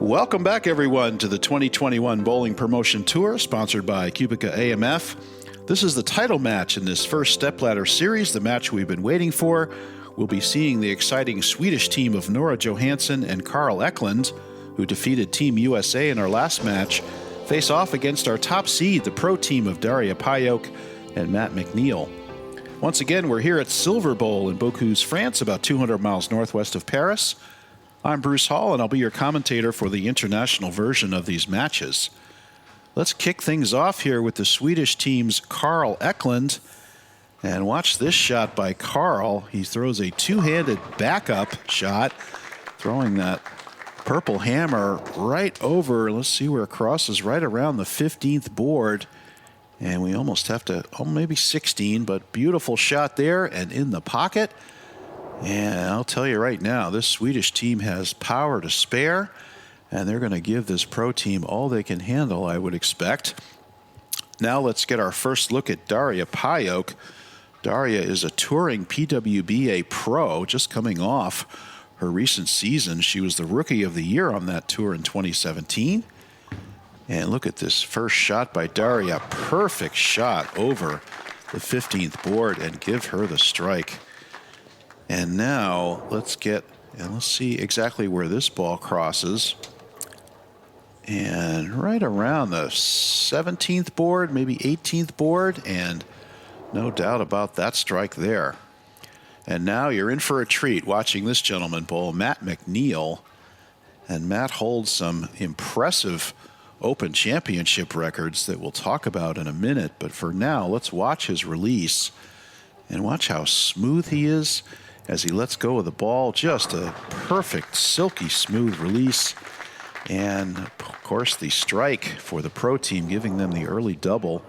Welcome back, everyone, to the 2021 Bowling Promotion Tour, sponsored by Cubica AMF. This is the title match in this first stepladder series, the match we've been waiting for. We'll be seeing the exciting Swedish team of NORA Johansson and Carl Eklund, who defeated Team USA in our last match, face off against our top seed, the pro team of Daria Pajak and Matt McNiel. Once again, we're here at Silverbowl in Beaucouze, France, about 200 miles northwest of Paris. I'm Bruce Hall, and I'll be your commentator for the international version of these matches. Let's kick things off here with the Swedish team's Carl Eklund. And watch this shot by Carl. He throws a two-handed backup shot, throwing that purple hammer right over. Let's see where it crosses, right around the 15th board. And we almost have to, maybe 16, but beautiful shot there and in the pocket. And I'll tell you right now, this Swedish team has power to spare, and they're going to give this pro team all they can handle, I would expect. Now let's get our first look at Daria Pajak. Daria is a touring PWBA pro, just coming off her recent season. She was the Rookie of the Year on that tour in 2017. And look at this first shot by Daria. Perfect shot over the 15th board and give her the strike. And now let's see exactly where this ball crosses. And right around the 17th board, maybe 18th board, and no doubt about that strike there. And now you're in for a treat watching this gentleman bowl, Matt McNiel. And Matt holds some impressive Open Championship records that we'll talk about in a minute. But for now, let's watch his release and watch how smooth he is as he lets go of the ball. Just a perfect, silky smooth release. And, of course, the strike for the pro team, giving them the early double.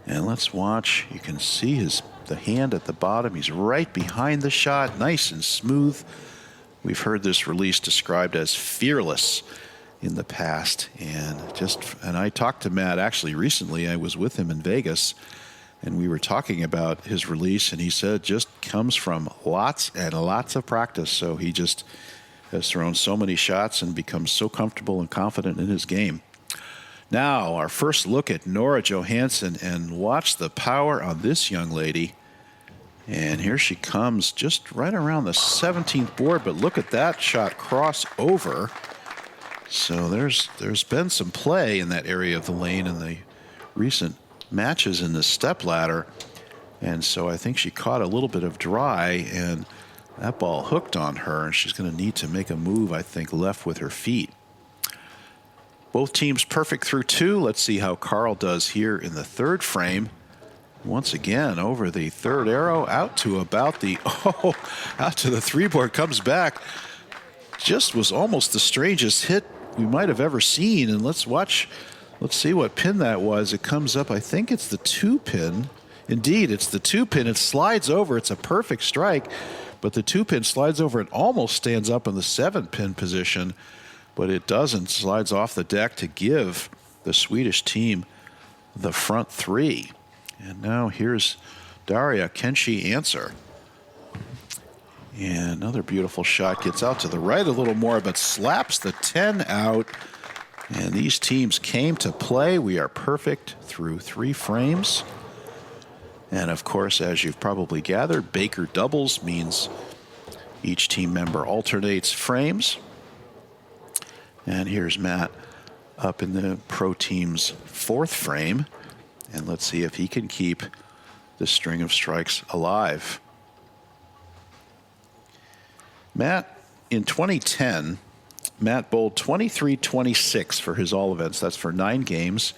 And let's watch. You can see the hand at the bottom. He's right behind the shot, nice and smooth. We've heard this release described as fearless in the past. And I talked to Matt actually recently. I was with him in Vegas, and we were talking about his release, and he said it just comes from lots and lots of practice. So he just has thrown so many shots and becomes so comfortable and confident in his game. Now, our first look at NORA Johansson, and watch the power on this young lady. And here she comes just right around the 17th board, but look at that shot cross over. So there's been some play in that area of the lane in the recent matches in the stepladder. And so I think she caught a little bit of dry, and that ball hooked on her, and she's going to need to make a move, I think, left with her feet. Both teams perfect through two. Let's see how Carl does here in the third frame. Once again, over the third arrow, out to about the, out to the three board, comes back. Just was almost the strangest hit we might have ever seen. And let's see what pin that was. It comes up, I think it's the 2-pin. Indeed, it's the 2-pin. It slides over. It's a perfect strike, but the 2-pin slides over and almost stands up in the 7-pin position. But it doesn't, slides off the deck to give the Swedish team the front three. And now here's Daria. Can she answer? And another beautiful shot, gets out to the right a little more, but slaps the 10 out. And these teams came to play. We are perfect through three frames. And of course, as you've probably gathered, Baker doubles means each team member alternates frames. And here's Matt up in the pro team's fourth frame. And let's see if he can keep the string of strikes alive. Matt, in 2010, Matt bowled 23-26 for his all events. That's for 9 games.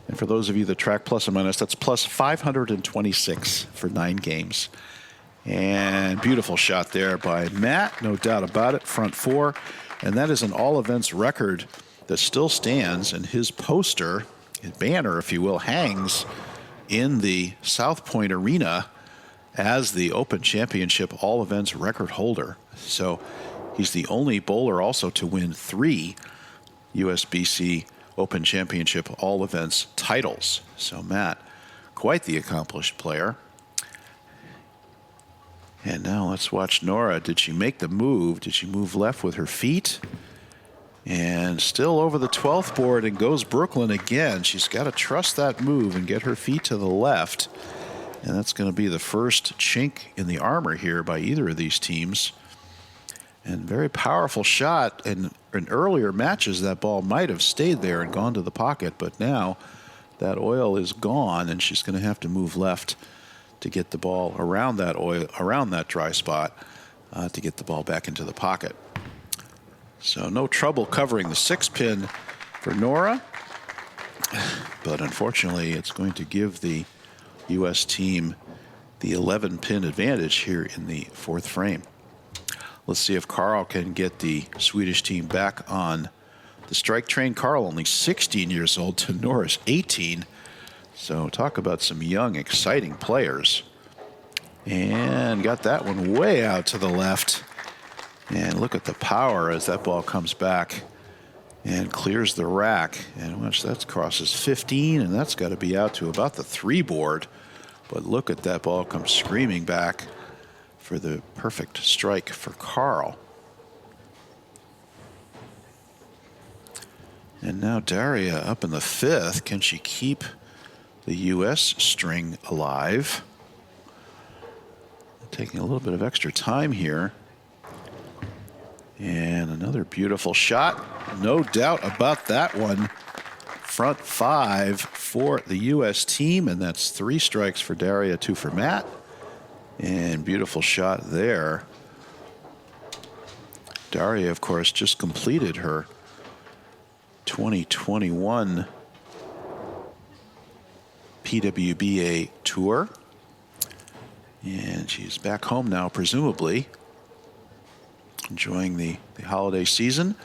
And for those of you that track plus and minus, that's plus 526 for 9 games. And beautiful shot there by Matt, no doubt about it, front four. And that is an all events record that still stands, and his poster, his banner, if you will, hangs in the South Point Arena as the Open Championship all events record holder. So he's the only bowler also to win 3 USBC Open Championship all events titles. So Matt, quite the accomplished player. And now let's watch Nora. Did she make the move? Did she move left with her feet? And still over the 12th board, and goes Brooklyn again. She's got to trust that move and get her feet to the left. And that's going to be the first chink in the armor here by either of these teams. And very powerful shot. And in earlier matches, that ball might have stayed there and gone to the pocket. But now that oil is gone, and she's going to have to move left to get the ball around that oil, around that dry spot, to get the ball back into the pocket. So no trouble covering the 6-pin for NORA. But unfortunately, it's going to give the U.S. team the 11-pin advantage here in the 4th frame. Let's see if Carl can get the Swedish team back on the strike train. Carl only 16 years old to Nora's 18. So talk about some young, exciting players. And got that one way out to the left. And look at the power as that ball comes back and clears the rack. And watch, that crosses 15, and that's got to be out to about the 3 board. But look at that ball come screaming back for the perfect strike for Carl. And now Daria up in the 5th. Can she keep the U.S. string alive? Taking a little bit of extra time here. And another beautiful shot. No doubt about that one. Front 5 for the U.S. team, and that's 3 strikes for Daria, 2 for Matt. And beautiful shot there. Daria, of course, just completed her 2021 PWBA tour. And she's back home now, presumably, enjoying the holiday season.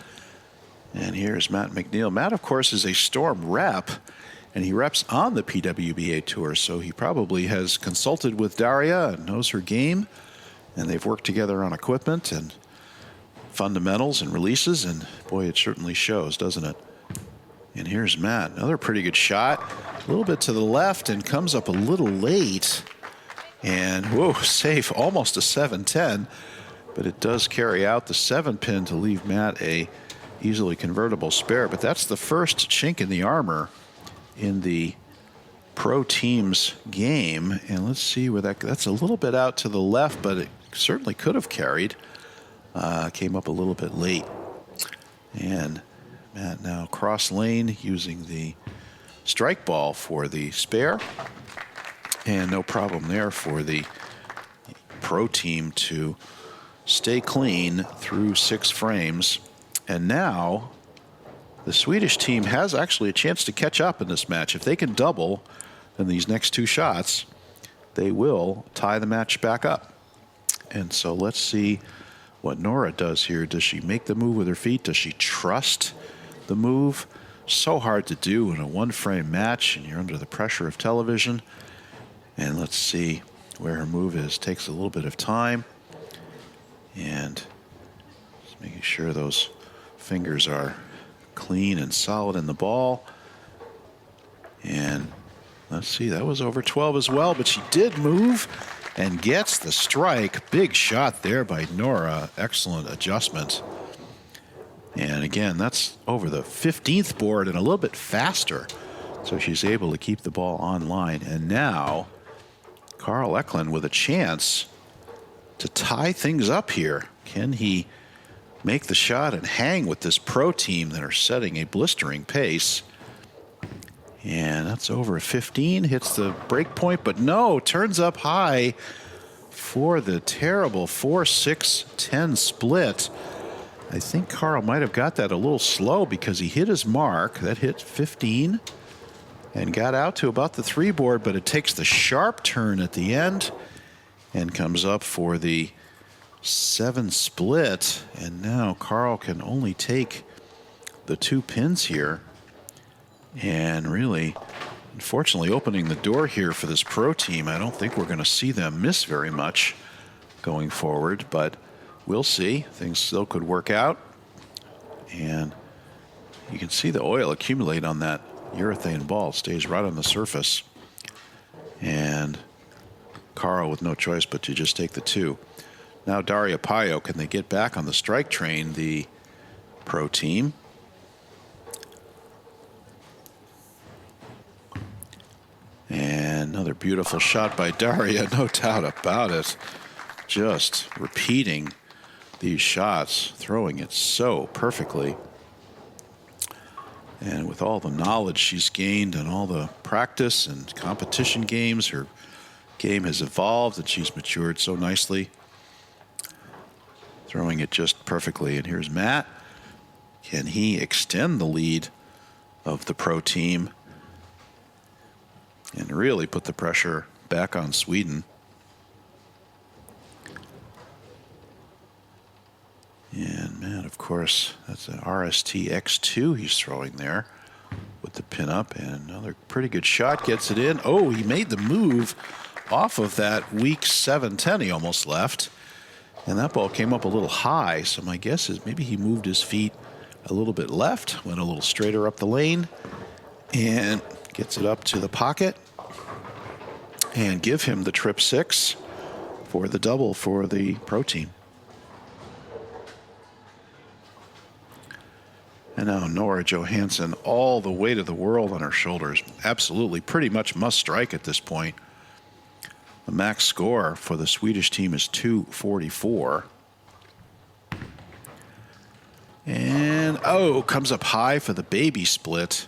And here's Matt McNiel. Matt, of course, is a Storm rep, and he reps on the PWBA tour, so he probably has consulted with Daria and knows her game, and they've worked together on equipment and fundamentals and releases, and boy, it certainly shows, doesn't it? And here's Matt, another pretty good shot, a little bit to the left and comes up a little late. And whoa, safe, almost a 7-10, but it does carry out the 7-pin to leave Matt a easily convertible spare. But that's the first chink in the armor in the pro team's game. And let's see where that's a little bit out to the left, but it certainly could have carried. Came up a little bit late. And Matt now cross lane using the strike ball for the spare. And no problem there for the pro team to stay clean through 6 frames. And now the Swedish team has actually a chance to catch up in this match. If they can double in these next 2 shots, they will tie the match back up. And so let's see what NORA does here. Does she make the move with her feet? Does she trust the move? So hard to do in a 1-frame match, and you're under the pressure of television. And let's see where her move is. Takes a little bit of time. And just making sure those fingers are clean and solid in the ball. And let's see, that was over 12 as well, but she did move and gets the strike. Big shot there by NORA. Excellent adjustment. And again, that's over the 15th board and a little bit faster. So she's able to keep the ball on line. And now Carl Eklund with a chance to tie things up here. Can he make the shot and hang with this pro team that are setting a blistering pace? And that's over 15, hits the break point, but no, turns up high for the terrible 4-6-10 split. I think Carl might have got that a little slow because he hit his mark. That hit 15 and got out to about the 3 board, but it takes the sharp turn at the end and comes up for the 7 split. And now Carl can only take the 2 pins here. And really, unfortunately, opening the door here for this pro team. I don't think we're going to see them miss very much going forward, but we'll see. Things still could work out. And you can see the oil accumulate on that urethane ball. It stays right on the surface. And Carl with no choice but to just take the 2. Now Daria Payo, can they get back on the strike train, the pro team? beautiful shot by Daria, no doubt about it. Just repeating these shots, throwing it so perfectly. And with all the knowledge she's gained and all the practice and competition games, her game has evolved and she's matured so nicely. Throwing it just perfectly. And here's Matt. Can he extend the lead of the pro team and really put the pressure back on Sweden? And man, of course, that's an RST X2 he's throwing there with the pin up, and another pretty good shot, gets it in. Oh, he made the move off of that weak 710 he almost left, and that ball came up a little high, so my guess is maybe he moved his feet a little bit left, went a little straighter up the lane, and gets it up to the pocket, and give him the trip 6 for the double for the pro team. And now Nora Johansson, all the weight of the world on her shoulders. Absolutely, pretty much must strike at this point. The max score for the Swedish team is 244. And, oh, comes up high for the baby split.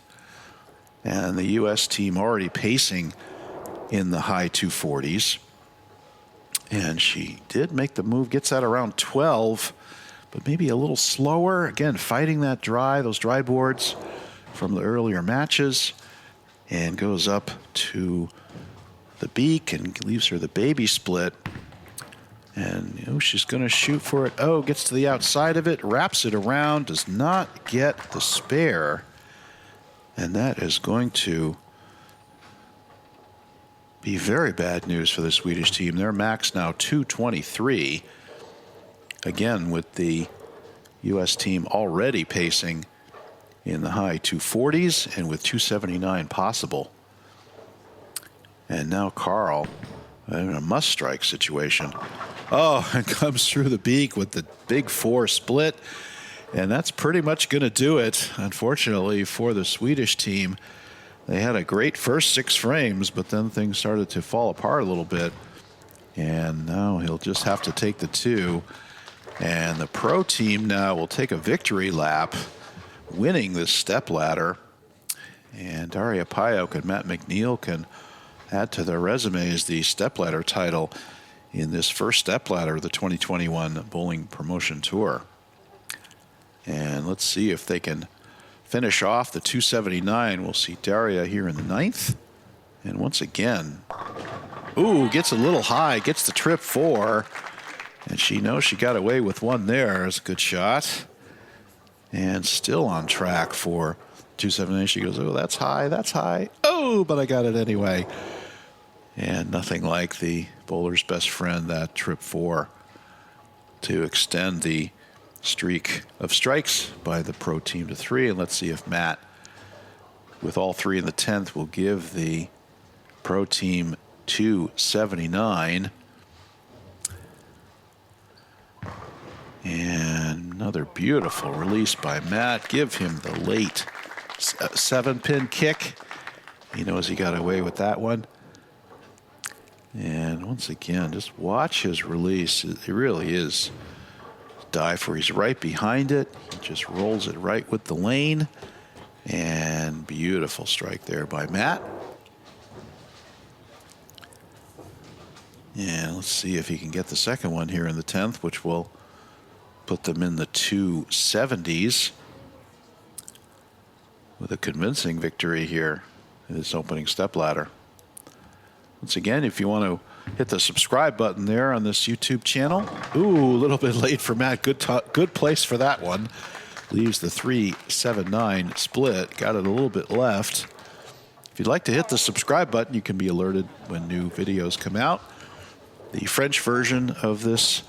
And the U.S. team already pacing in the high 240s. And she did make the move, gets that around 12. But maybe a little slower. Again, fighting that those dry boards from the earlier matches, and goes up to the beak and leaves her the baby split. And she's going to shoot for it. Oh, gets to the outside of it, wraps it around, does not get the spare. And that is going to be very bad news for the Swedish team. Their max now 223. Again, with the U.S. team already pacing in the high 240s and with 279 possible. And now Carl in a must-strike situation. Oh, and comes through the beak with the big 4 split. And that's pretty much going to do it, unfortunately, for the Swedish team. They had a great first 6 frames, but then things started to fall apart a little bit. And now he'll just have to take the 2. And the pro team now will take a victory lap, winning this stepladder. And Daria Pajak and Matt McNiel can add to their resumes the stepladder title in this first stepladder of the 2021 Bowling Promotion Tour. And let's see if they can finish off the 279. We'll see Daria here in the 9th. And once again, ooh, gets a little high, gets the trip 4. And she knows she got away with one there. It's a good shot. And still on track for 278. She goes, oh, that's high, that's high. Oh, but I got it anyway. And nothing like the bowler's best friend, that trip 4, to extend the streak of strikes by the pro team to 3. And let's see if Matt, with all 3 in the 10th, will give the pro team 279. And another beautiful release by Matt. Give him the late 7-pin kick. He knows he got away with that one. And once again, just watch his release. It really is dive for. He's right behind it. He just rolls it right with the lane. And beautiful strike there by Matt. And let's see if he can get the second one here in the 10th, which will put them in the 270s with a convincing victory here in this opening stepladder. Once again, if you want to hit the subscribe button there on this YouTube channel. Ooh, a little bit late for Matt. Good place for that one. Leaves the 379 split. Got it a little bit left. If you'd like to hit the subscribe button, you can be alerted when new videos come out. The French version of these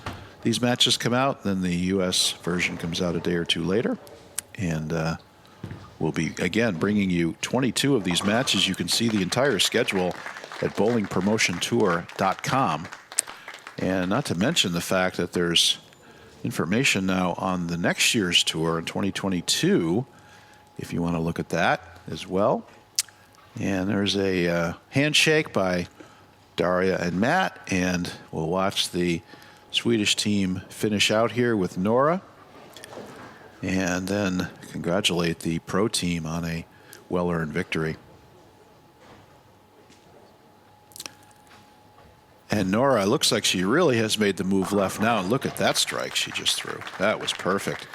matches come out, then the U.S. version comes out a day or 2 later. And we'll be, again, bringing you 22 of these matches. You can see the entire schedule at bowlingpromotiontour.com. And not to mention the fact that there's information now on the next year's tour in 2022, if you want to look at that as well. And there's a handshake by Daria and Matt, and we'll watch the Swedish team finish out here with NORA, and then congratulate the pro team on a well-earned victory. And NORA, looks like she really has made the move left now. And look at that strike she just threw. That was perfect.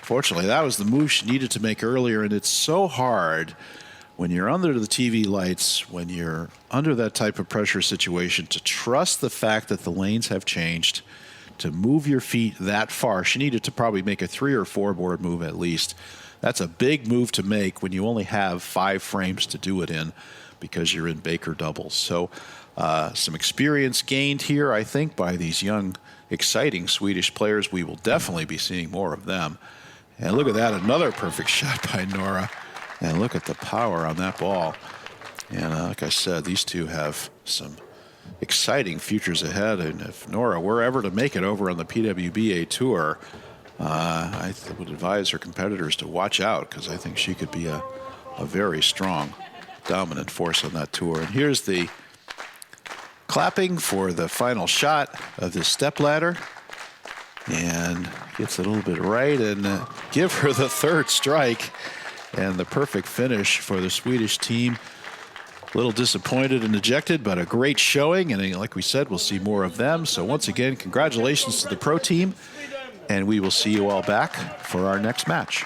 Fortunately, that was the move she needed to make earlier, and it's so hard when you're under the TV lights, when you're under that type of pressure situation, to trust the fact that the lanes have changed, to move your feet that far. She needed to probably make a 3 or 4 board move at least. That's a big move to make when you only have 5 frames to do it in because you're in Baker doubles. So some experience gained here, I think, by these young, exciting Swedish players. We will definitely be seeing more of them. And look at that, another perfect shot by NORA. And look at the power on that ball. And like I said, these two have some exciting futures ahead. And if NORA were ever to make it over on the PWBA Tour, I would advise her competitors to watch out, because I think she could be a very strong, dominant force on that tour. And here's the clapping for the final shot of this stepladder. And gets a little bit right, and give her the 3rd strike. And the perfect finish for the Swedish team. A little disappointed and ejected, but a great showing. And like we said, we'll see more of them. So once again, congratulations to the pro team. And we will see you all back for our next match.